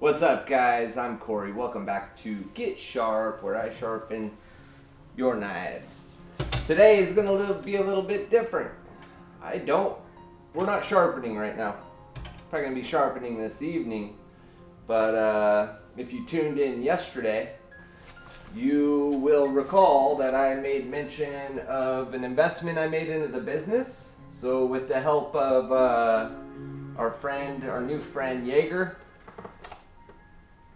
What's up, guys? I'm Corey. Welcome back to Get Sharp, where I sharpen your knives. Today is going to be a little bit different. We're not sharpening right now. Probably going to be sharpening this evening. But if you tuned in yesterday, you will recall that I made mention of an investment I made into the business. So with the help of our new friend Jaeger,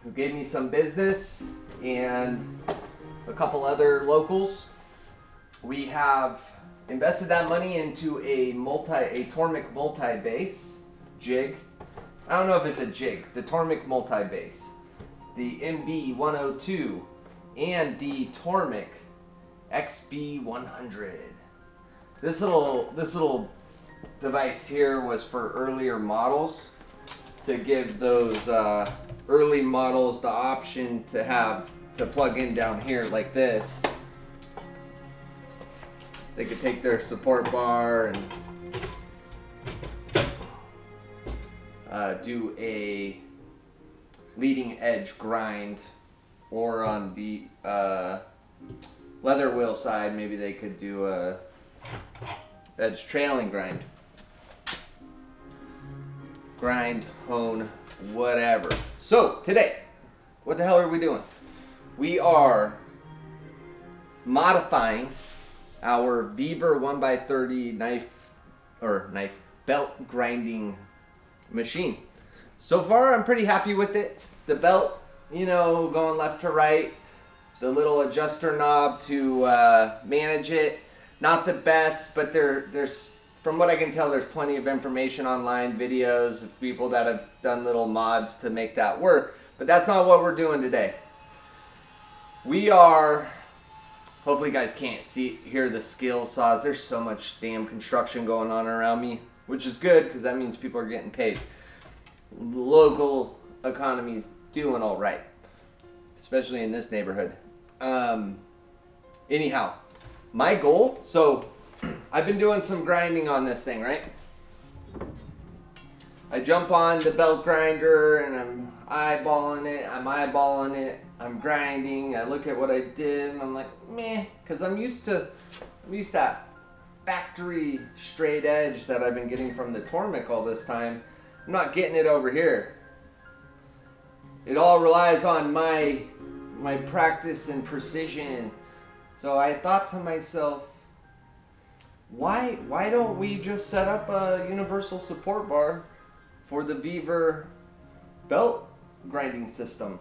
who gave me some business, and a couple other locals, we have invested that money into a Tormek multi-base jig. I don't know if it's a jig, the Tormek multi-base, the MB102, and the Tormek XB100. This little device here was for earlier models, to give those early models the option to plug in down here like this. They could take their support bar and do a leading edge grind, or on the leather wheel side, maybe they could do a edge trailing grind. Grind, hone, whatever. So today, what the hell are we doing? We are modifying our Beaver 1x30 knife belt grinding machine. So far, I'm pretty happy with it. The belt, going left to right, the little adjuster knob to manage it, not the best, but there's, from what I can tell, there's plenty of information online, videos of people that have done little mods to make that work. But that's not what we're doing today. We are, hopefully you guys can't hear the skill saws. There's so much damn construction going on around me, which is good because that means people are getting paid. The local economy's doing all right, especially in this neighborhood. Anyhow, my goal, so I've been doing some grinding on this thing, right? I jump on the belt grinder and I'm eyeballing it, I'm grinding, I look at what I did and I'm like, meh, because I'm used to that factory straight edge that I've been getting from the Tormek all this time. I'm not getting it over here. It all relies on my practice and precision. So I thought to myself, why don't we just set up a universal support bar for the Beaver belt grinding system?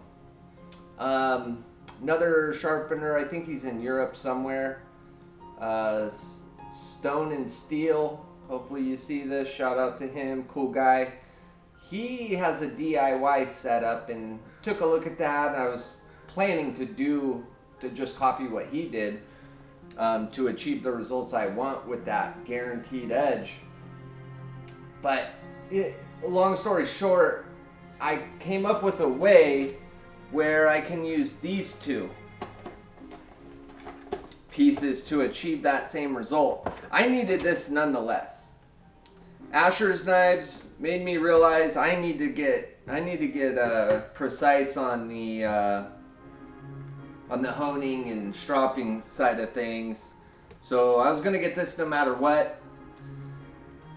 Another sharpener, I think he's in Europe somewhere, Stone and Steel, hopefully you see this, shout out to him, cool guy. He has a DIY setup and took a look at that. I was planning to just copy what he did, to achieve the results I want with that guaranteed edge. But long story short, I came up with a way where I can use these two pieces to achieve that same result. I needed this nonetheless. Asher's knives made me realize I need to get precise on the honing and stropping side of things. So I was gonna get this no matter what.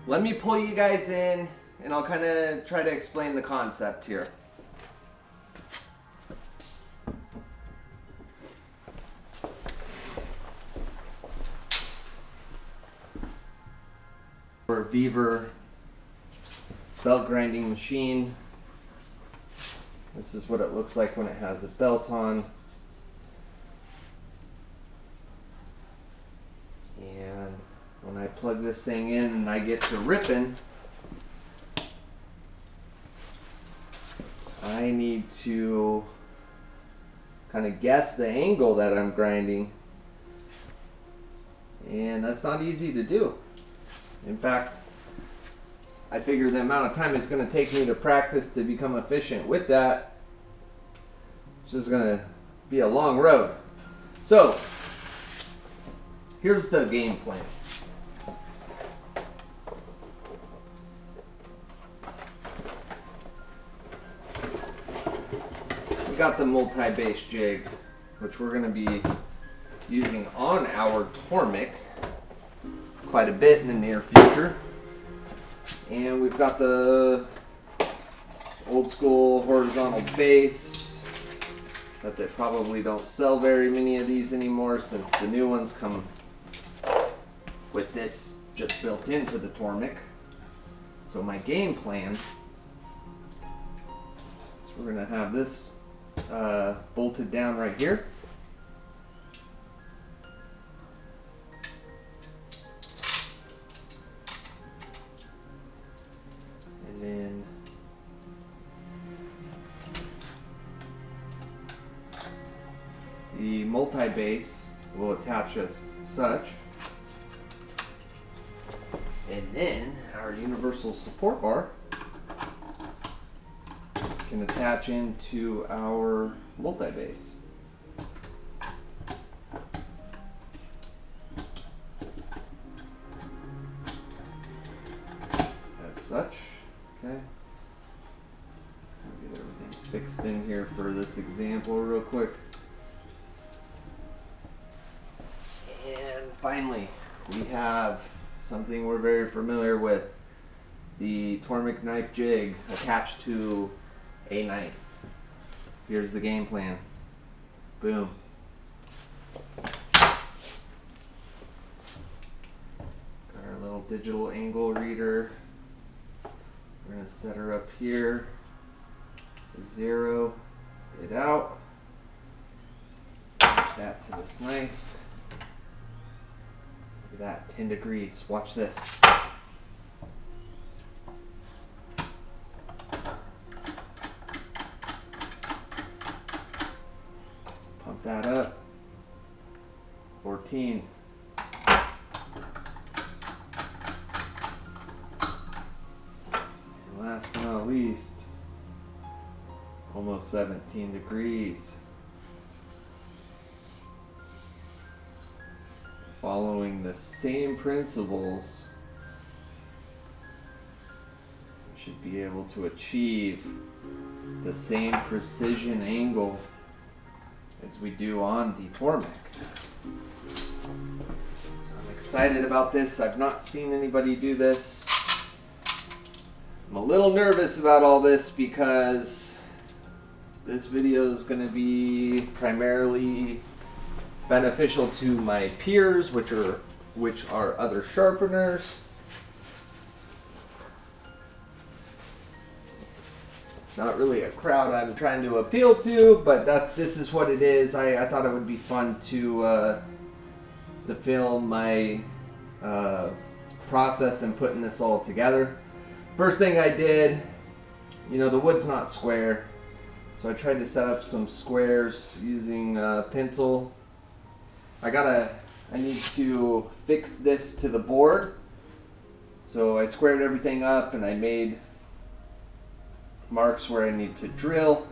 Let me pull you guys in and I'll kind of try to explain the concept here. For Beaver belt grinding machine, this is what it looks like when it has a belt on. And when I plug this thing in and I get to ripping, I need to kind of guess the angle that I'm grinding. And that's not easy to do. In fact, I figure the amount of time it's going to take me to practice to become efficient with that, it's just going to be a long road. So, here's the game plan. got the multi-base jig, which we're going to be using on our Tormek quite a bit in the near future. And we've got the old school horizontal base that they probably don't sell very many of these anymore, since the new ones come with this just built into the Tormek. So my game plan is we're going to have this bolted down right here. And then the multi-base will attach as such. And then our universal support bar can attach into our multi-base. As such, okay. Let's get everything fixed in here for this example real quick. And finally, we have something we're very familiar with, the Tormek knife jig attached to a knife. Here's the game plan. Boom. Got our little digital angle reader. We're going to set her up here, zero it out, attach that to this knife. Look at that, 10 degrees. Watch this. Pump that up. 14. And last but not least, almost 17 degrees. Following the same principles, we should be able to achieve the same precision angle as we do on the Tormek. So I'm excited about this. I've not seen anybody do this. I'm a little nervous about all this because this video is going to be primarily beneficial to my peers, which are other sharpeners. It's not really a crowd I'm trying to appeal to, but this is what it is. I thought it would be fun to film my process and putting this all together. First thing I did, the wood's not square, so I tried to set up some squares using pencil. I need to fix this to the board. So I squared everything up and I made marks where I need to drill.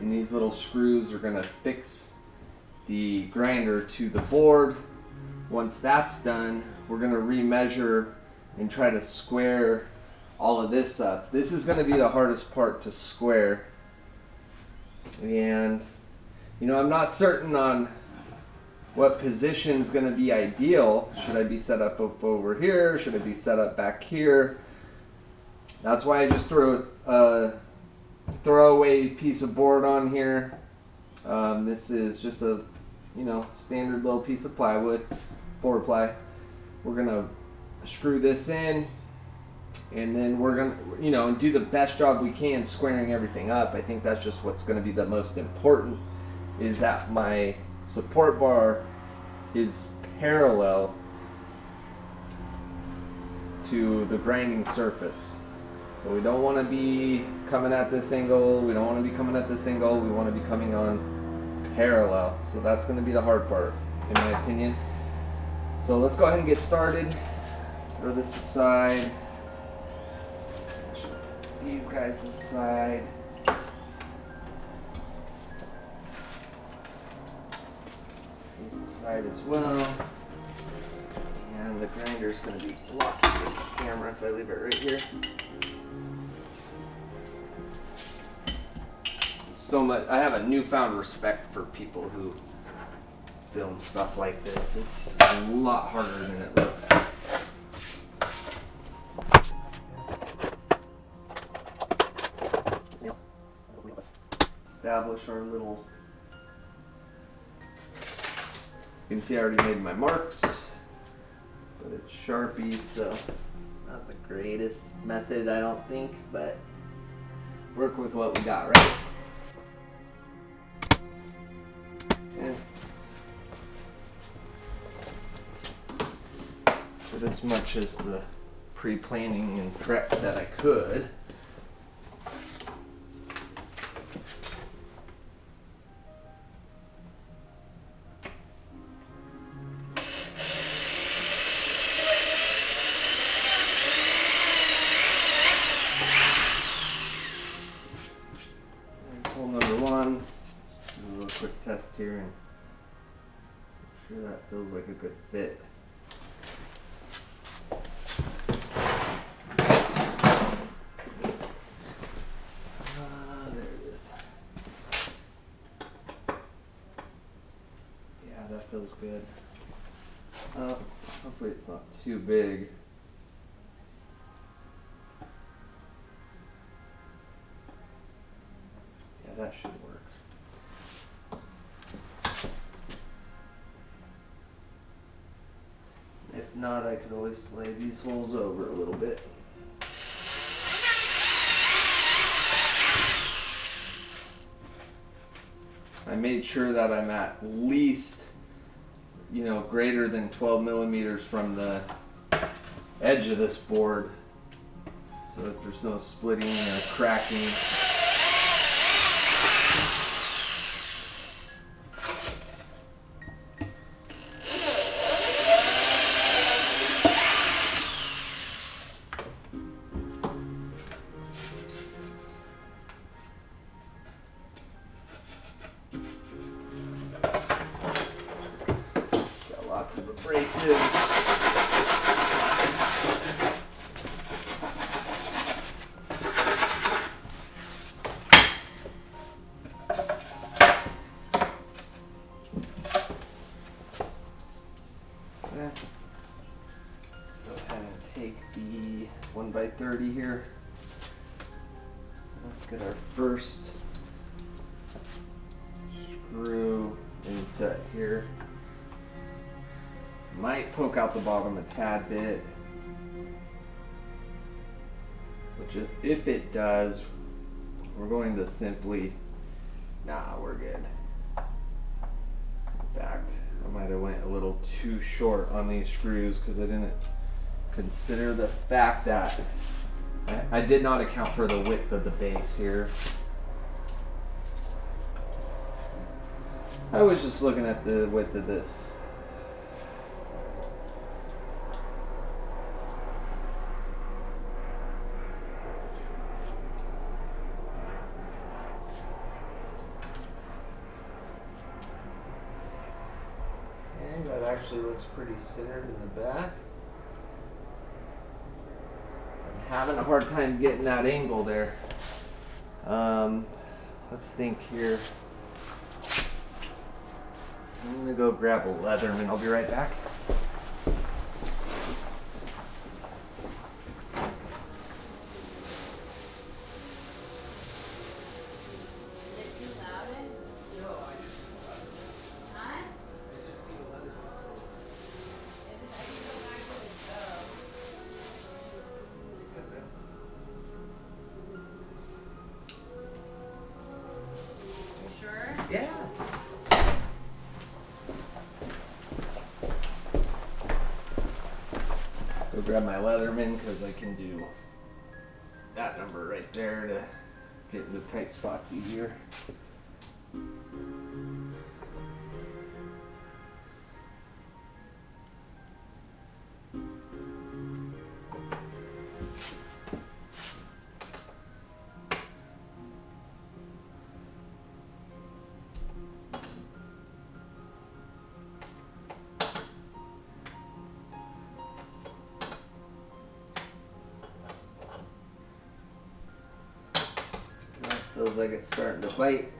And these little screws are gonna fix the grinder to the board. Once that's done, we're gonna remeasure and try to square all of this up. This is gonna be the hardest part to square. And I'm not certain on what position is going to be ideal. Should I be set up over here? Should I be set up back here? That's why I just threw a throwaway piece of board on here. This is just a standard little piece of plywood, 4-ply. We're gonna screw this in, and then we're gonna do the best job we can squaring everything up. I think that's just what's going to be the most important, is that my support bar is parallel to the grinding surface. So we don't want to be coming at this angle, we don't want to be coming at this angle, we want to be coming on parallel. So that's going to be the hard part, in my opinion. So let's go ahead and get started. Throw this aside. These guys aside. Side as well, and the grinder is going to be blocking the camera if I leave it right here. so much. I have a newfound respect for people who film stuff like this. It's a lot harder than it looks. Establish our little. You can see I already made my marks, but it's Sharpie, so not the greatest method, I don't think, but work with what we got, right? And did as much as the pre-planning and prep that I could. Test here and make sure that feels like a good fit. There it is. Yeah, that feels good. Hopefully it's not too big. Yeah, that should work. If not, I could always slide these holes over a little bit. I made sure that I'm at least, greater than 12 millimeters from the edge of this board so that there's no splitting or cracking. Abrasives. Go ahead and take the 1x30 here. Let's get our first screw inset here. Might poke out the bottom a tad bit, which if it does, we're going to simply, we're good. In fact, I might have went a little too short on these screws because I didn't consider the fact that I did not account for the width of the base here. I was just looking at the width of this. Actually looks pretty centered in the back. I'm having a hard time getting that angle there. Let's think here. I'm gonna go grab a Leatherman. I'll be right back. Yeah. Go grab my Leatherman because I can do that number right there to get into tight spots easier. Feels like it's starting to bite.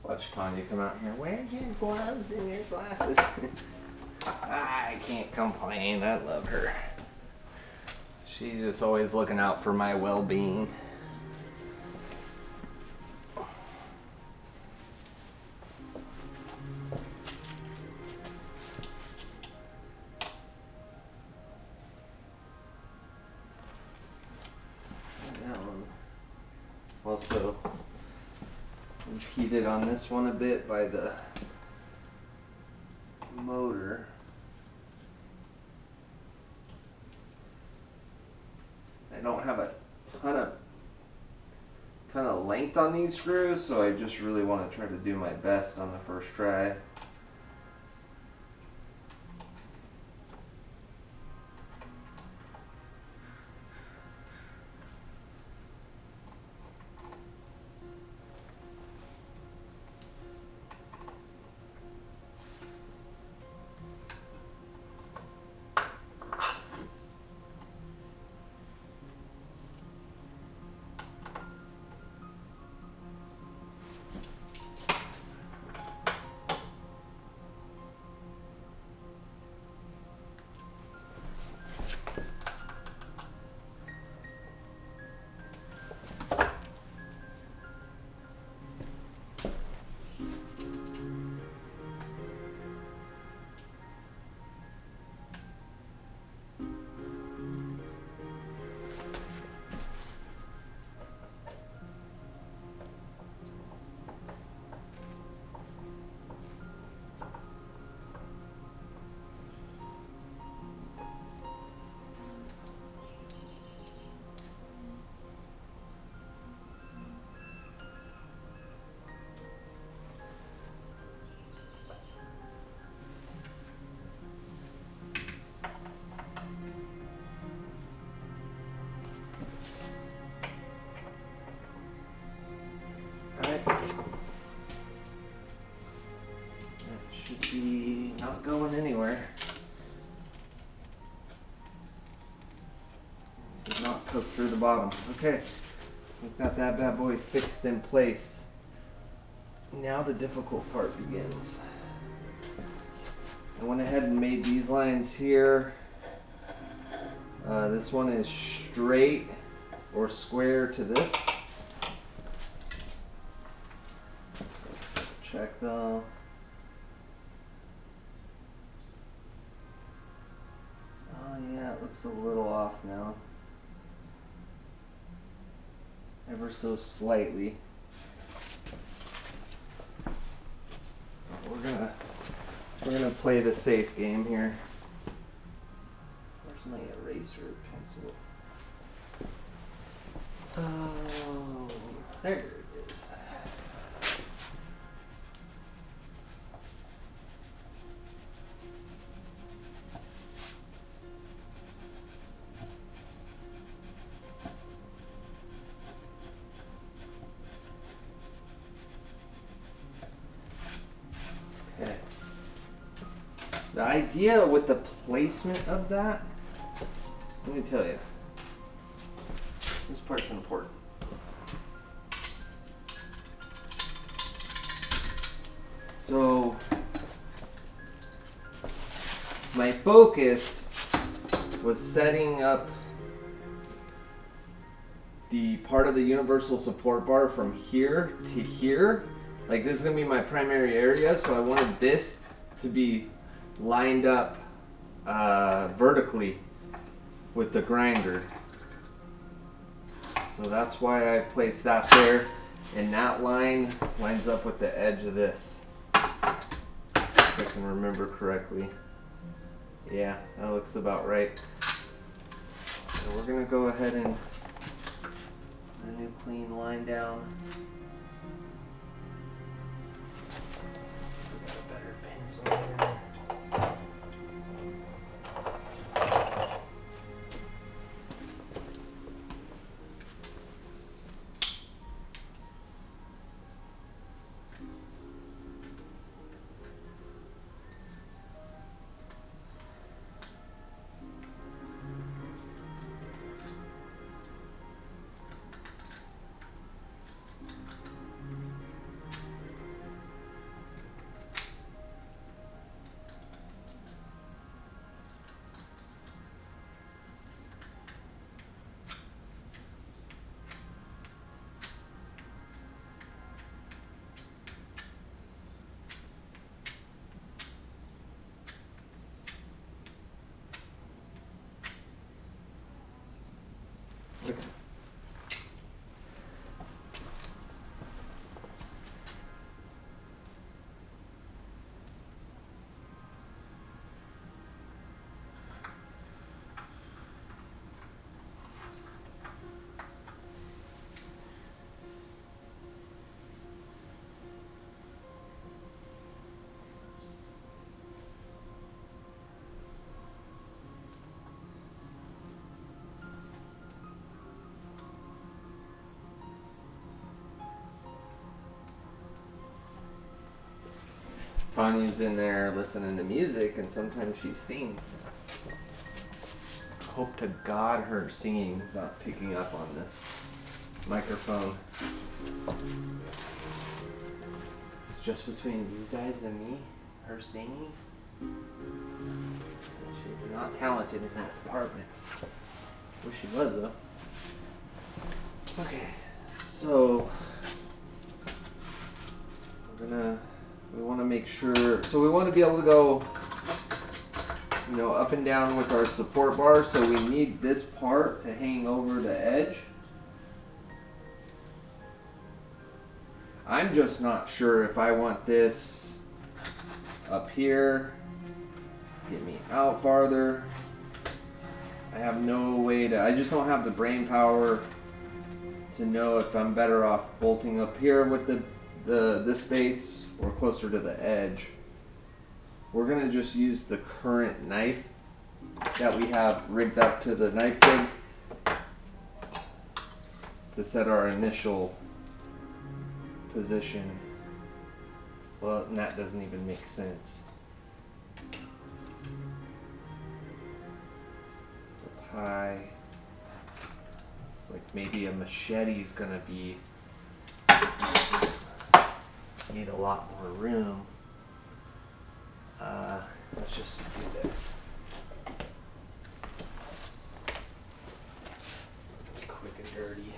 Watch Tanya come out here. Where's your gloves and your glasses? I can't complain. I love her. She's just always looking out for my well-being. That one also impeded on this one a bit by the motor. I don't have a ton of length on these screws, so I just really want to try to do my best on the first try. Not going anywhere. Did not cook through the bottom. Okay, we've got that bad boy fixed in place. Now the difficult part begins. I went ahead and made these lines here. This one is straight or square to this. Check though. Yeah, it looks a little off now. Ever so slightly. We're gonna play the safe game here. Where's my eraser pencil? Oh, there it is. The idea with the placement of that, let me tell you, this part's important. So, my focus was setting up the part of the universal support bar from here to here. Like, this is going to be my primary area, so I wanted this to be lined up vertically with the grinder. So that's why I placed that there, and that line lines up with the edge of this, if I can remember correctly. Yeah, that looks about right. So we're gonna go ahead and put a new clean line down. Let's see if we got a better pencil here. Tanya's in there listening to music, and sometimes she sings. Hope to God her singing is not picking up on this microphone. It's just between you guys and me, her singing. She's not talented in that department. Wish she was, though. Okay, so we want to make sure, so we want to be able to go, you know, up and down with our support bar, so we need this part to hang over the edge. I'm just not sure if I want this up here, get me out farther. I have no way to, I just don't have the brain power to know if I'm better off bolting up here with this base or closer to the edge. We're gonna just use the current knife that we have rigged up to the knife rig to set our initial position. Well, and that doesn't even make sense. So pi, it's like maybe a machete's gonna be, need a lot more room. Let's just do this. Quick and dirty.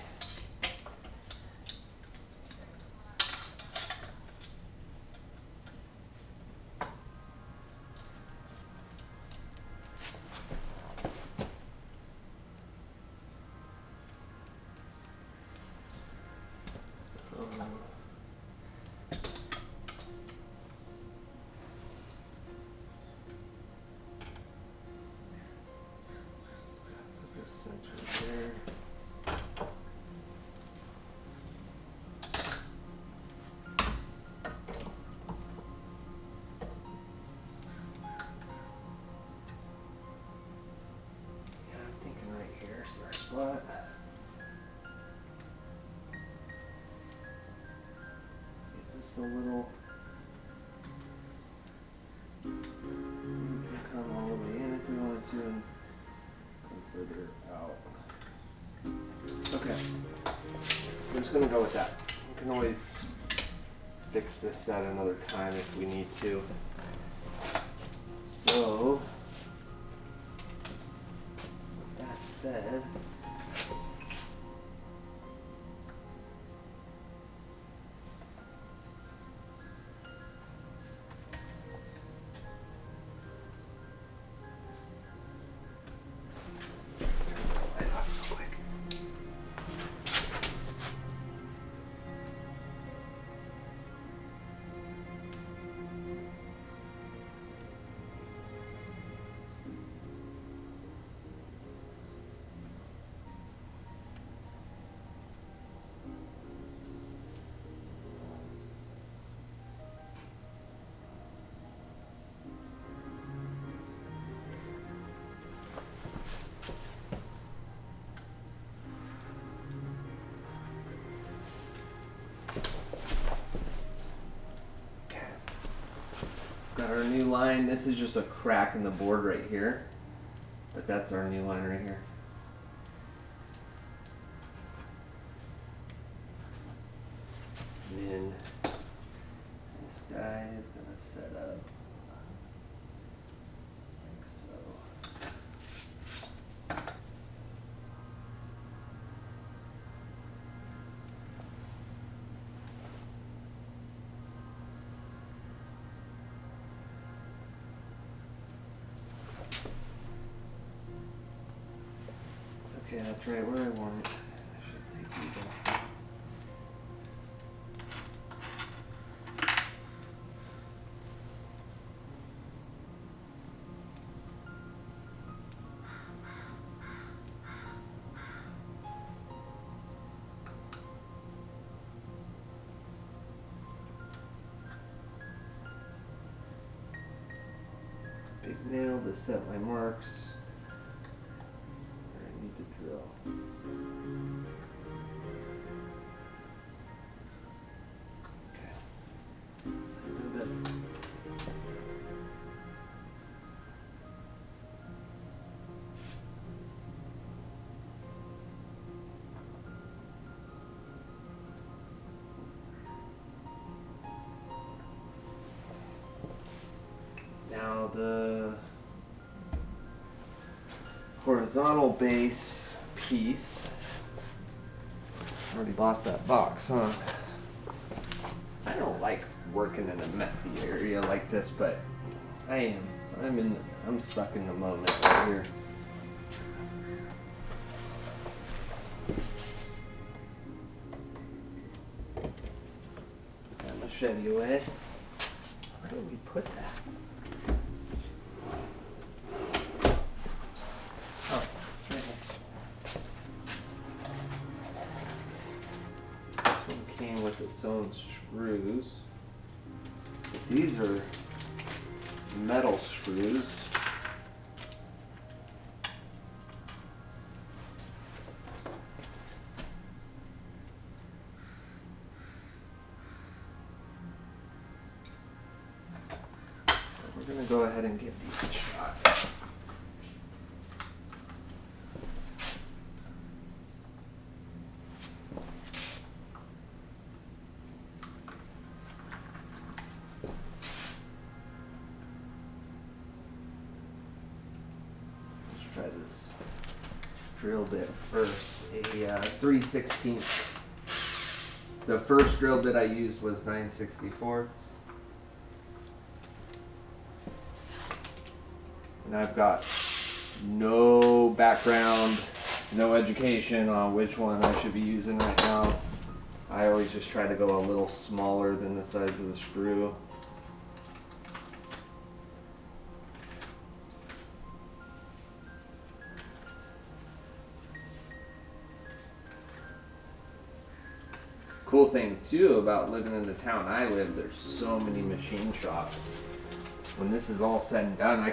Spot. Gives us a little, we can come all the way in if we wanted to and come further out. Okay, we're just gonna go with that. We can always fix this at another time if we need to. So, with that said, got our new line. This is just a crack in the board right here, but that's our new line right here. And then this guy is gonna set up like so. Okay, that's right where I want it. I should take these off. Big nail to set my marks. To drill. Okay. A little bit horizontal base piece. Already lost that box, huh? I don't like working in a messy area like this, but I'm stuck in the moment right here. Got machete away. Where did we put that? Oh, it's right here. This one came with its own screws. But these are metal screws. We're going to go ahead and give these a shot. Let's try this drill bit first. A 3/16. The first drill bit I used was 9/64. And I've got no background, no education on which one I should be using right now. I always just try to go a little smaller than the size of the screw. Cool thing too about living in the town I live, there's so many machine shops. When this is all said and done,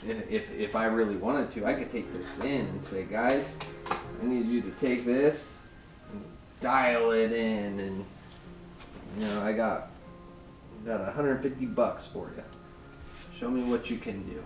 if I really wanted to, I could take this in and say, guys, I need you to take this and dial it in, and you know, I got $150 for you. Show me what you can do.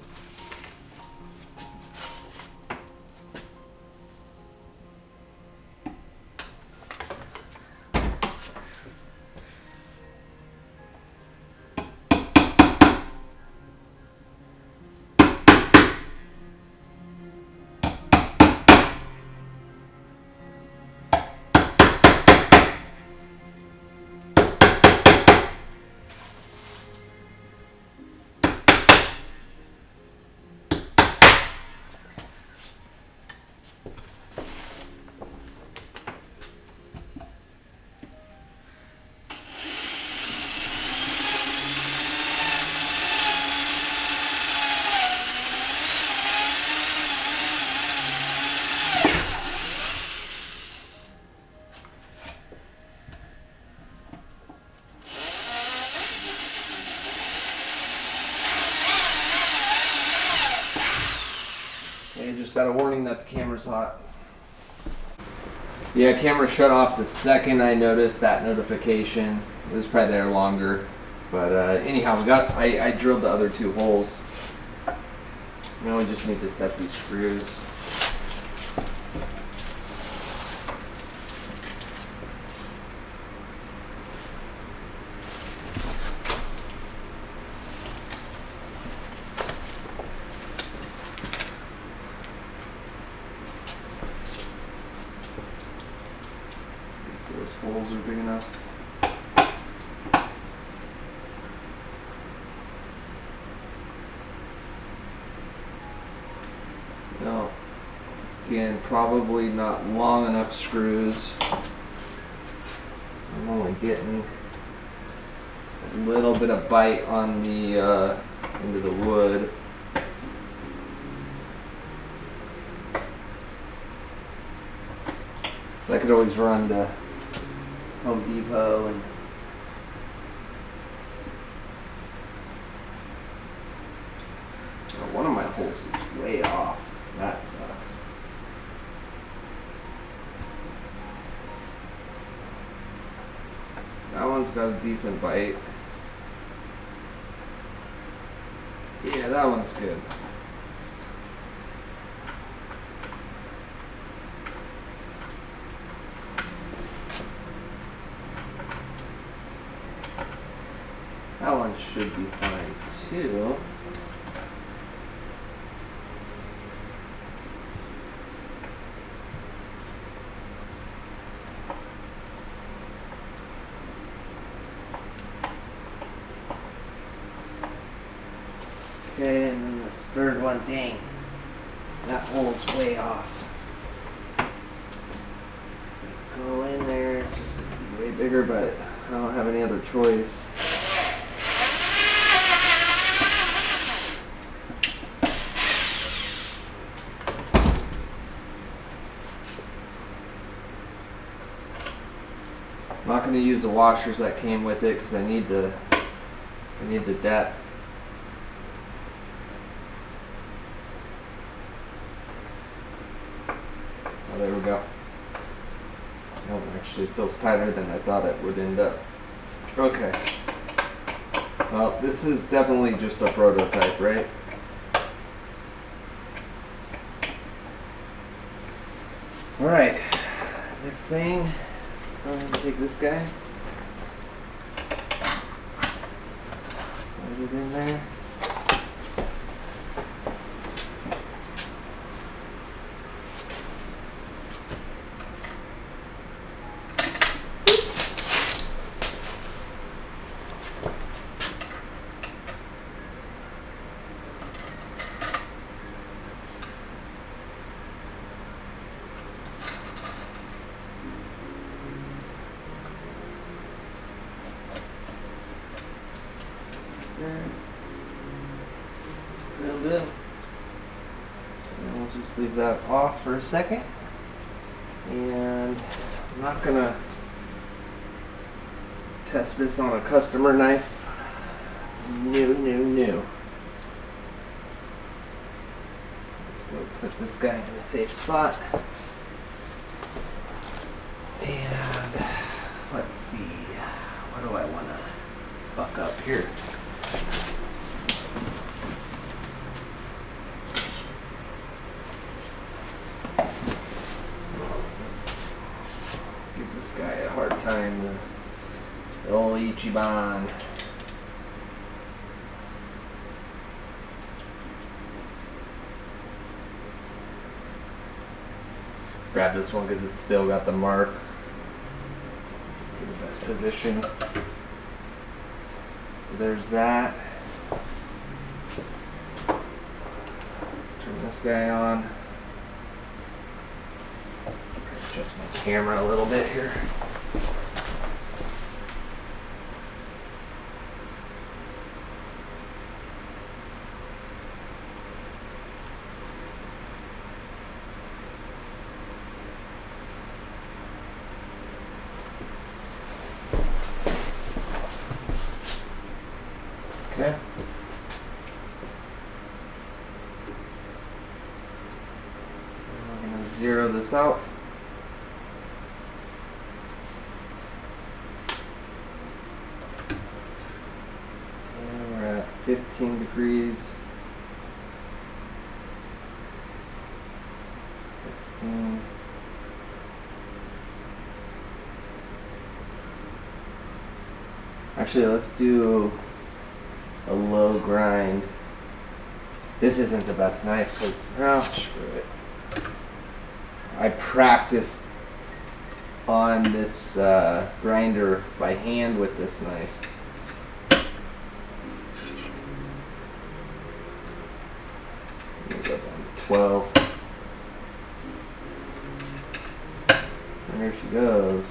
Just got a warning that the camera's hot. Yeah, camera shut off the second I noticed that notification. It was probably there longer. But anyhow, I drilled the other two holes. Now we just need to set these screws. Those holes are big enough. No, again, probably not long enough screws. So I'm only getting a little bit of bite on the into the wood. I could always run to Home Depot and one of my holes is way off. That sucks. That one's got a decent bite. Yeah, that one's good. That one should be fine too. Okay, and then this third one, dang, that hole's way off. Go in there, it's just gonna be way bigger, but I don't have any other choice. I'm not going to use the washers that came with it because I need the depth. Oh, there we go. No, actually it feels tighter than I thought it would end up. Okay. Well, this is definitely just a prototype, right? Alright. Next thing. Go ahead and take this guy. Slide it in there. Real good. And we'll just leave that off for a second. And I'm not gonna test this on a customer knife. No. Let's go put this guy in a safe spot. And let's see. What do I wanna fuck up here? Give this guy a hard time, the old Ichiban. Grab this one because it's still got the mark. In the best position. So there's that. Let's turn this guy on. Adjust my camera a little bit here. Okay. I'm going to zero this out. And we're at 15 degrees. 16. Actually, let's do a low grind. This isn't the best knife because, oh, screw it. I practiced on this grinder by hand with this knife. 12. And there she goes.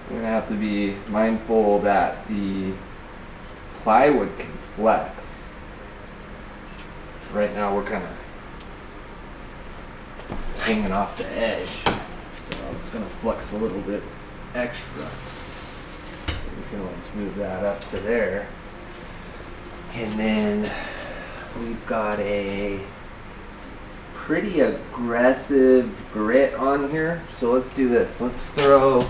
I'm going to have to be mindful that the plywood can flex. Right now we're kind of hanging off the edge, so it's going to flex a little bit extra. We can always move that up to there. And then we've got a pretty aggressive grit on here, so let's do this. Let's throw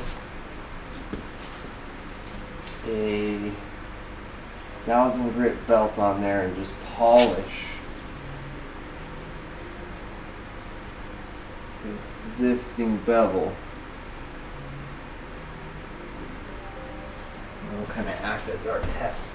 a 1000 grit belt on there and just polish the existing bevel. It'll kind of act as our test.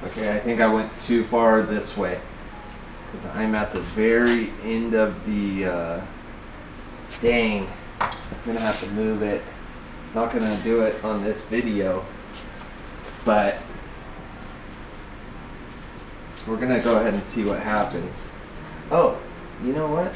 Okay, I think I went too far this way because I'm at the very end of the, dang, I'm gonna have to move it. Not gonna do it on this video, but we're gonna go ahead and see what happens. Oh, you know what?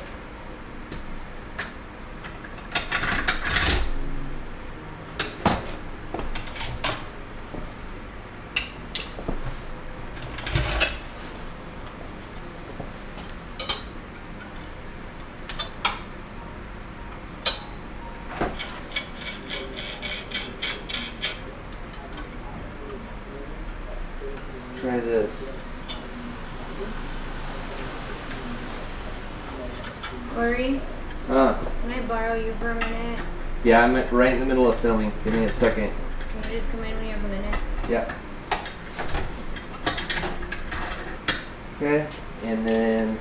Try this. Corey, Huh? can I borrow you for a minute? Yeah, I'm right in the middle of filming. Give me a second. Can you just come in when you have a minute? Yep. Okay, and then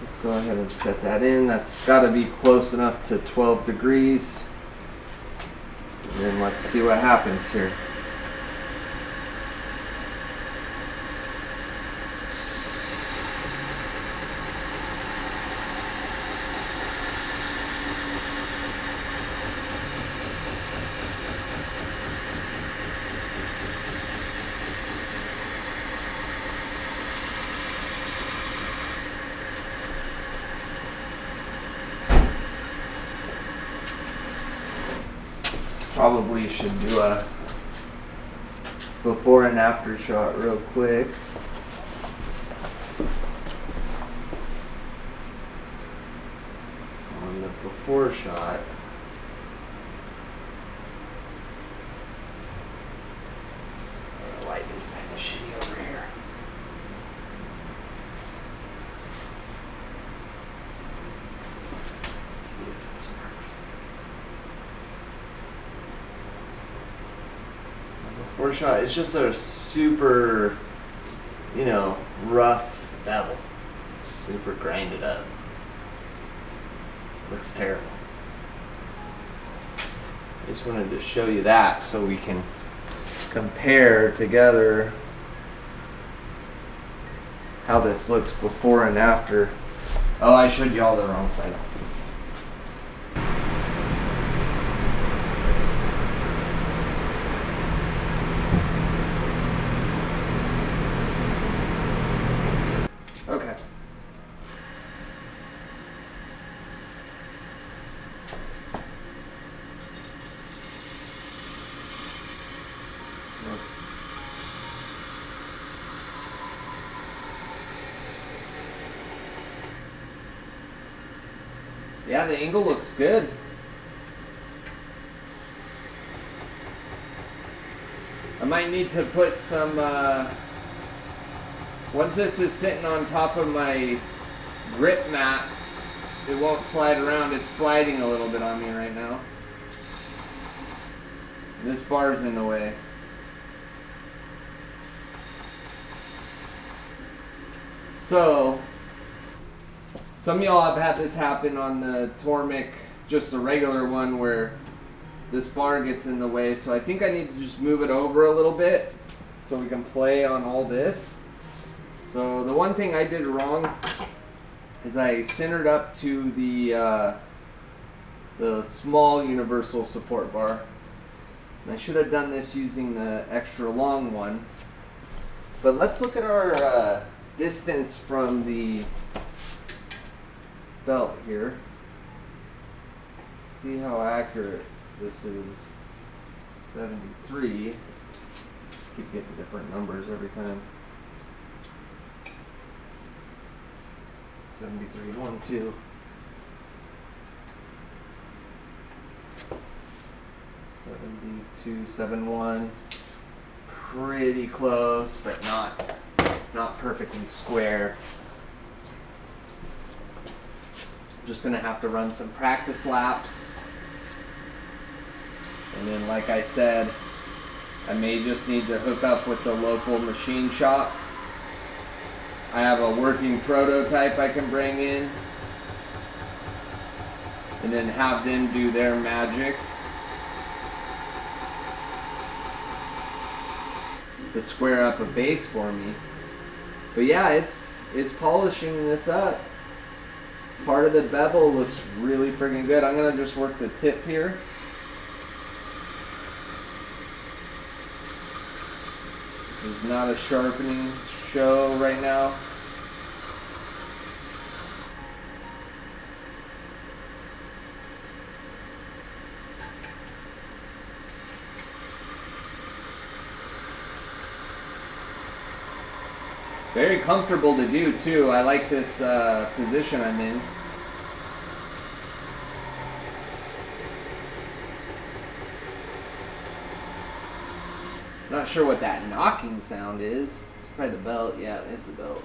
let's go ahead and set that in. That's got to be close enough to 12 degrees. And then let's see what happens here. Probably should do a before and after shot real quick. So on the before shot, the lighting's kind of shitty over here. Let's see if this works. Before shot, it's just a super, you know, rough bevel. It's super grinded up. Looks terrible. I just wanted to show you that so we can compare together how this looks before and after. Oh, I showed you all the wrong side. Okay. Yeah, the angle looks good. I might need to put some, once this is sitting on top of my grip mat, it won't slide around. It's sliding a little bit on me right now. This bar's in the way. So, some of y'all have had this happen on the Tormek, just a regular one, where this bar gets in the way. So I think I need to just move it over a little bit so we can play on all this. So the one thing I did wrong is I centered up to the small universal support bar. And I should have done this using the extra long one. But let's look at our distance from the belt here. See how accurate this is. 73. Just keep getting different numbers every time. 73, 1, 2. 72, 71. Pretty close, but not perfectly square. I'm just gonna have to run some practice laps. And then, like I said, I may just need to hook up with the local machine shop. I have a working prototype I can bring in and then have them do their magic. to square up a base for me. But yeah, it's polishing this up. Part of the bevel looks really friggin' good. I'm gonna just work the tip here. This is not a sharpening show right now. Very comfortable to do too. I like this position I'm in. Not sure what that knocking sound is. It's probably the belt. Yeah, it's the belt.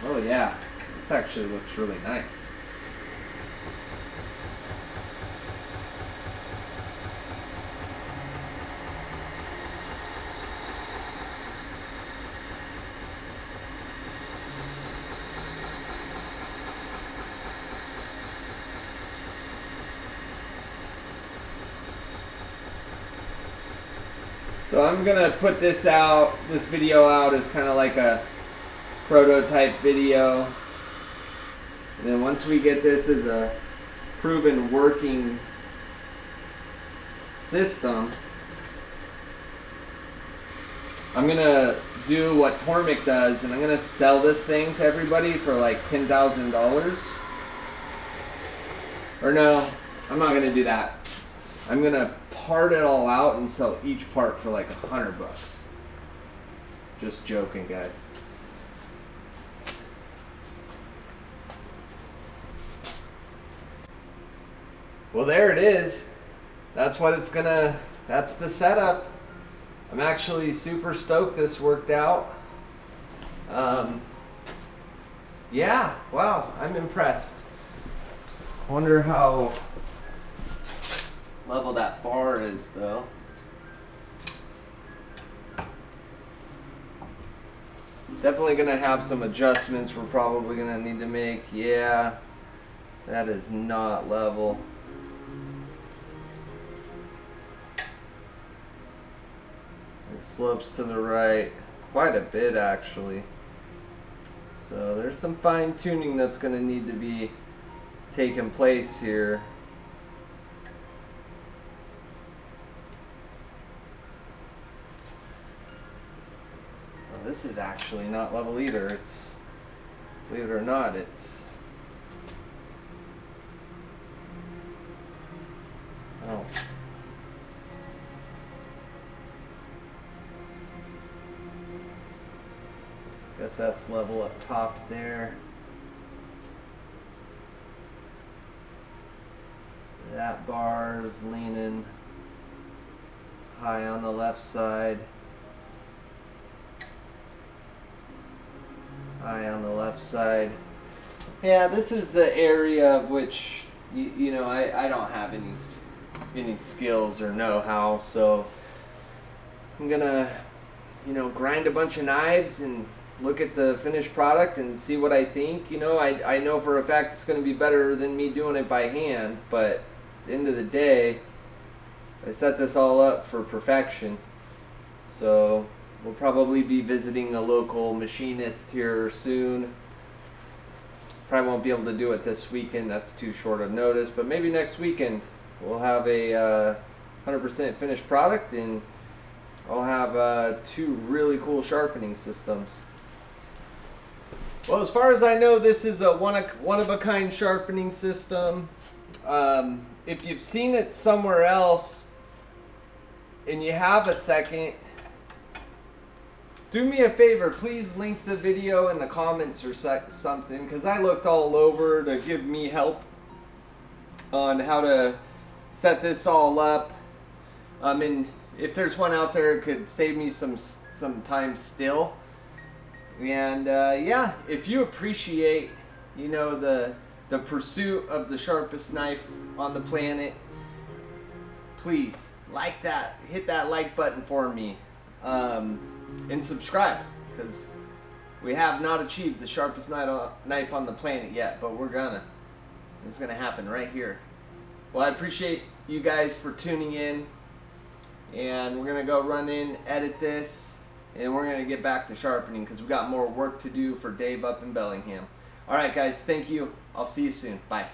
Oh yeah, this actually looks really nice. So I'm gonna put this video out as kind of like a prototype video. And then once we get this as a proven working system, I'm gonna do what Tormek does, and I'm gonna sell this thing to everybody for like $10,000. Or no, I'm not gonna do that. I'm gonna part it all out and sell each part for like $100. Just joking, guys. Well, there it is. That's the setup. I'm actually super stoked this worked out. Yeah, wow, I'm impressed. I wonder how level that bar is though. Definitely gonna have some adjustments we're probably gonna need to make. Yeah, that is not level. It slopes to the right quite a bit actually. So there's some fine tuning that's gonna need to be taking place here. This is actually not level either. It's, believe it or not, it's, oh. Guess that's level up top there. That bar is leaning high on the left side. High on the left side. Yeah, this is the area of which you know I don't have any skills or know-how, so I'm gonna grind a bunch of knives and look at the finished product and see what I think. I know for a fact it's gonna be better than me doing it by hand, but at the end of the day, I set this all up for perfection. So we'll probably be visiting a local machinist here soon. Probably won't be able to do it this weekend, that's too short of notice, but maybe next weekend we'll have a 100% finished product, and I'll have 2 really cool sharpening systems. Well, as far as I know, this is a one-of-a-kind sharpening system. If you've seen it somewhere else and you have a second, do me a favor, please link the video in the comments or something, because I looked all over to give me help on how to set this all up. And if there's one out there, it could save me some time still. And yeah, if you appreciate, the pursuit of the sharpest knife on the planet, please like that, hit that like button for me. And subscribe, because we have not achieved the sharpest knife on the planet yet, but we're gonna. It's gonna happen right here. Well, I appreciate you guys for tuning in. And we're going to go run in, edit this, and we're going to get back to sharpening because we've got more work to do for Dave up in Bellingham. All right, guys, thank you. I'll see you soon. Bye.